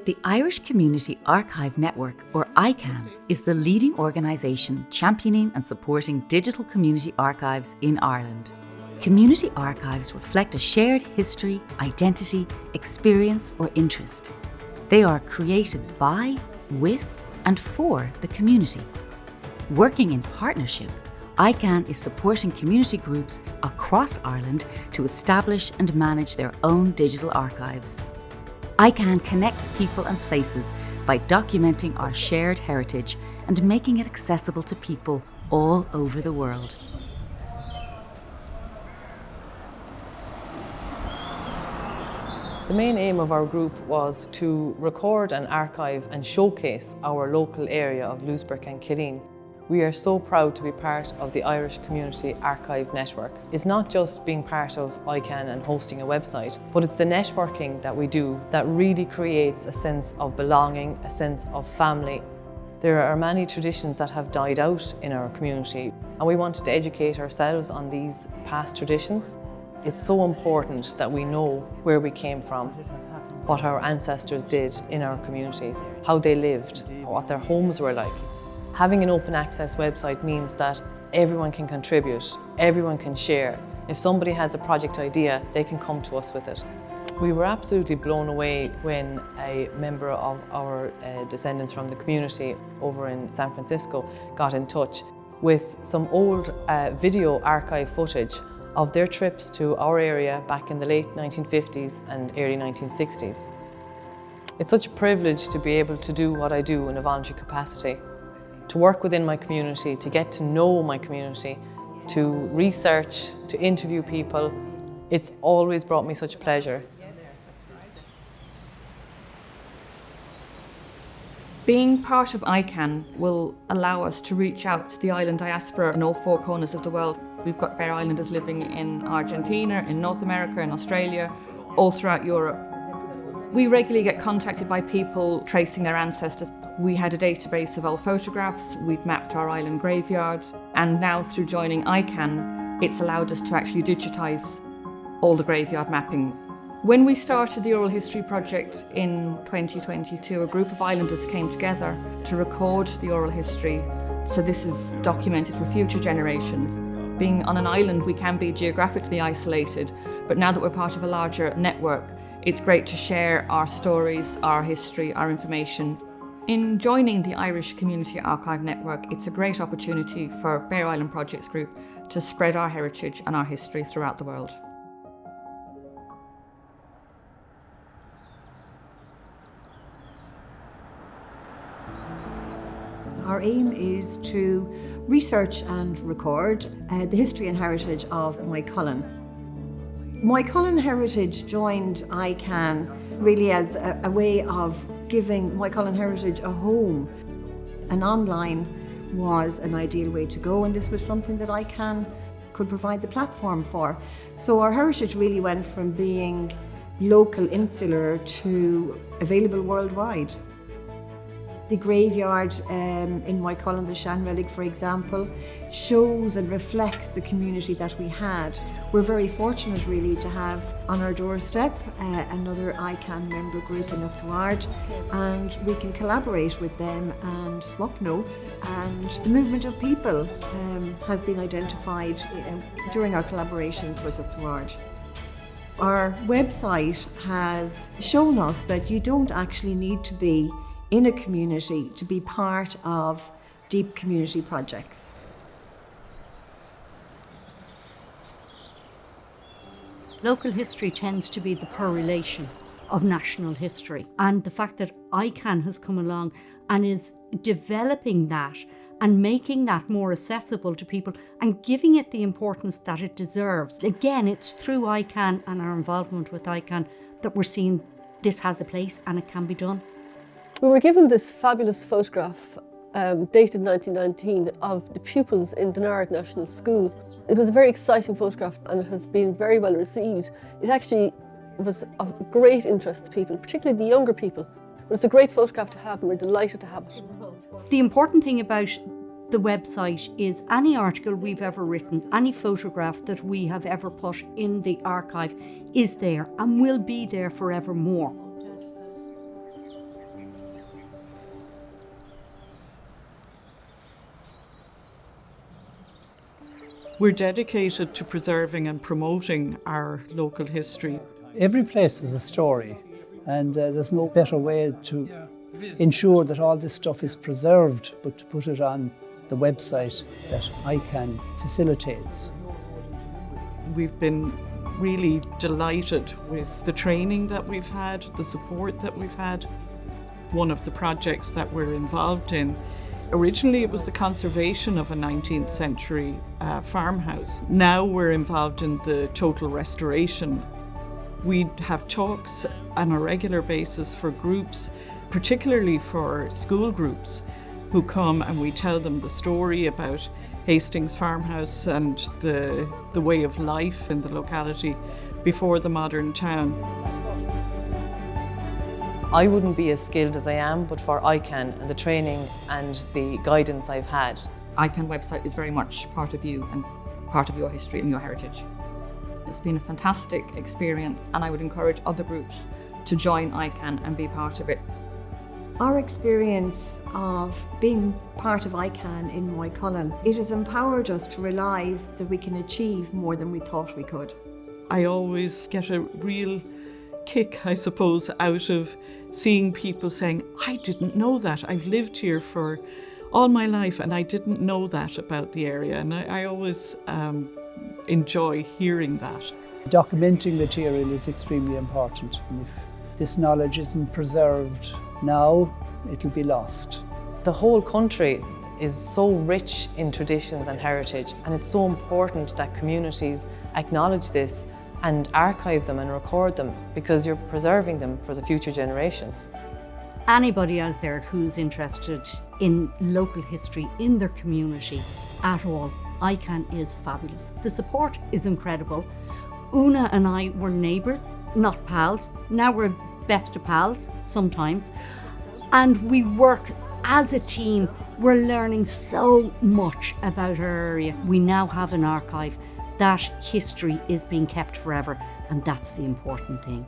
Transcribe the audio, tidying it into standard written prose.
The Irish Community Archive Network, or ICANN, is the leading organisation championing and supporting digital community archives in Ireland. Community archives reflect a shared history, identity, experience or interest. They are created by, with and for the community. Working in partnership, ICANN is supporting community groups across Ireland to establish and manage their own digital archives. ICANN connects people and places by documenting our shared heritage and making it accessible to people all over the world. The main aim of our group was to record and archive and showcase our local area of Louisburgh and Killeen. We are so proud to be part of the Irish Community Archive Network. It's not just being part of ICANN and hosting a website, but it's the networking that we do that really creates a sense of belonging, a sense of family. There are many traditions that have died out in our community, and we wanted to educate ourselves on these past traditions. It's so important that we know where we came from, what our ancestors did in our communities, how they lived, what their homes were like. Having an open access website means that everyone can contribute, everyone can share. If somebody has a project idea, they can come to us with it. We were absolutely blown away when a member of our descendants from the community over in San Francisco got in touch with some old video archive footage of their trips to our area back in the late 1950s and early 1960s. It's such a privilege to be able to do what I do in a voluntary capacity, to work within my community, to get to know my community, to research, to interview people. It's always brought me such pleasure. Being part of ICANN will allow us to reach out to the island diaspora in all four corners of the world. We've got Bear Islanders living in Argentina, in North America, in Australia, all throughout Europe. We regularly get contacted by people tracing their ancestors. We had a database of old photographs, we'd mapped our island graveyards, and now through joining ICANN, it's allowed us to actually digitise all the graveyard mapping. When we started the Oral History Project in 2022, a group of islanders came together to record the oral history, so this is documented for future generations. Being on an island, we can be geographically isolated, but now that we're part of a larger network, it's great to share our stories, our history, our information. In joining the Irish Community Archive Network, it's a great opportunity for Bear Island Projects Group to spread our heritage and our history throughout the world. Our aim is to research and record the history and heritage of Moycullen. Moycullen Heritage joined ICANN really as a way of giving Moycullen Heritage a home. And online was an ideal way to go, and this was something that ICANN could provide the platform for. So our heritage really went from being local, insular, to available worldwide. The graveyard in Moycullen, the Shanrelig, for example, shows and reflects the community that we had. We're very fortunate really to have on our doorstep another ICANN member group in Oughterard, and we can collaborate with them and swap notes, and the movement of people has been identified during our collaborations with Oughterard. Our website has shown us that you don't actually need to be in a community to be part of deep community projects. Local history tends to be the poor relation of national history, and the fact that ICANN has come along and is developing that and making that more accessible to people and giving it the importance that it deserves. Again, it's through ICANN and our involvement with ICANN that we're seeing this has a place and it can be done. We were given this fabulous photograph dated 1919 of the pupils in Dinard National School. It was a very exciting photograph and it has been very well received. It actually was of great interest to people, particularly the younger people. But it's a great photograph to have and we're delighted to have it. The important thing about the website is any article we've ever written, any photograph that we have ever put in the archive is there and will be there forevermore. We're dedicated to preserving and promoting our local history. Every place is a story, and there's no better way to ensure that all this stuff is preserved but to put it on the website that ICAN facilitates. We've been really delighted with the training that we've had, the support that we've had. One of the projects that we're involved in, originally it was the conservation of a 19th century farmhouse. Now we're involved in the total restoration. We have talks on a regular basis for groups, particularly for school groups, who come and we tell them the story about Hastings Farmhouse and the way of life in the locality before the modern town. I wouldn't be as skilled as I am, but for ICAN and the training and the guidance I've had. ICAN website is very much part of you and part of your history and your heritage. It's been a fantastic experience, and I would encourage other groups to join ICAN and be part of it. Our experience of being part of ICAN in Moycullen, it has empowered us to realise that we can achieve more than we thought we could. I always get a real kick, I suppose, out of seeing people saying, I didn't know that. I've lived here for all my life and I didn't know that about the area. And I always enjoy hearing that. Documenting material is extremely important. And if this knowledge isn't preserved now, it'll be lost. The whole country is so rich in traditions and heritage, and it's so important that communities acknowledge this and archive them and record them, because you're preserving them for the future generations. Anybody out there who's interested in local history in their community at all, ICAN is fabulous. The support is incredible. Una and I were neighbours, not pals. Now we're best of pals sometimes. And we work as a team. We're learning so much about our area. We now have an archive. That history is being kept forever, and that's the important thing.